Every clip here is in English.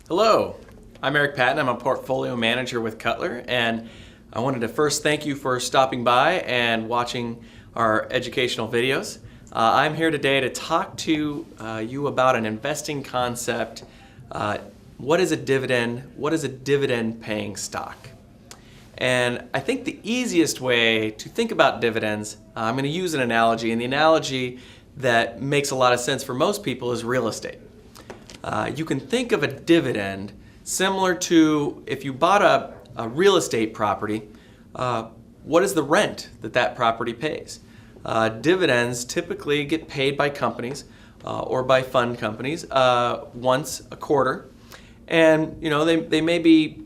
Hello, I'm Eric Patton. I'm a portfolio manager with Cutler, and I wanted to first thank you for stopping by and watching our educational videos. I'm here today to talk to you about an investing concept. What is a dividend? What is a dividend paying stock? And I think the easiest way to think about dividends, I'm going to use an analogy, and the analogy that makes a lot of sense for most people is real estate. You can think of a dividend similar to if you bought a real estate property, what is the rent that that property pays? Dividends typically get paid by companies or by fund companies once a quarter, and they may be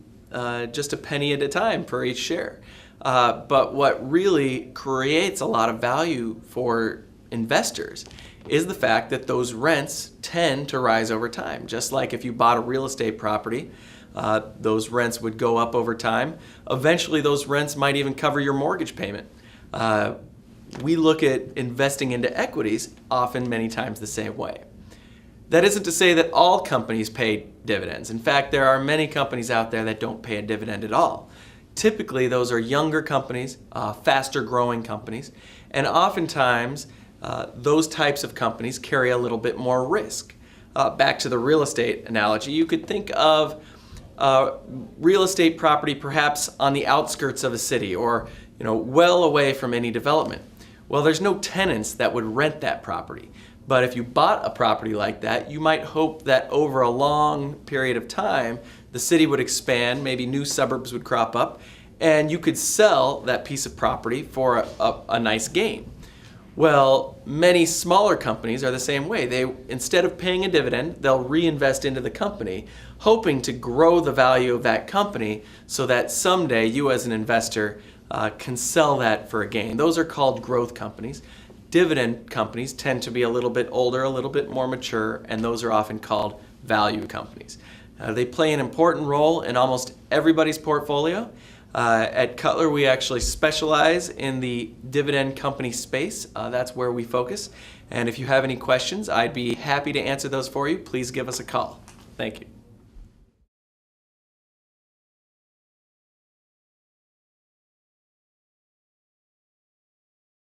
just a penny at a time for each share. But what really creates a lot of value for investors is the fact that those rents tend to rise over time. Just like if you bought a real estate property, those rents would go up over time. Eventually those rents might even cover your mortgage payment. We look at investing into equities often many times the same way. That isn't to say that all companies pay dividends. In fact, there are many companies out there that don't pay a dividend at all. Typically those are younger companies, faster growing companies, and oftentimes those types of companies carry a little bit more risk. Back to the real estate analogy, you could think of real estate property perhaps on the outskirts of a city or well away from any development. Well, there's no tenants that would rent that property. But if you bought a property like that, you might hope that over a long period of time, the city would expand, maybe new suburbs would crop up, and you could sell that piece of property for a nice gain. Well, many smaller companies are the same way. Instead of paying a dividend, they'll reinvest into the company, hoping to grow the value of that company so that someday you as an investor can sell that for a gain. Those are called growth companies. Dividend companies tend to be a little bit older, a little bit more mature, and those are often called value companies. They play an important role in almost everybody's portfolio. At Cutler, we actually specialize in the dividend company space. That's where we focus. And if you have any questions, I'd be happy to answer those for you. Please give us a call. Thank you.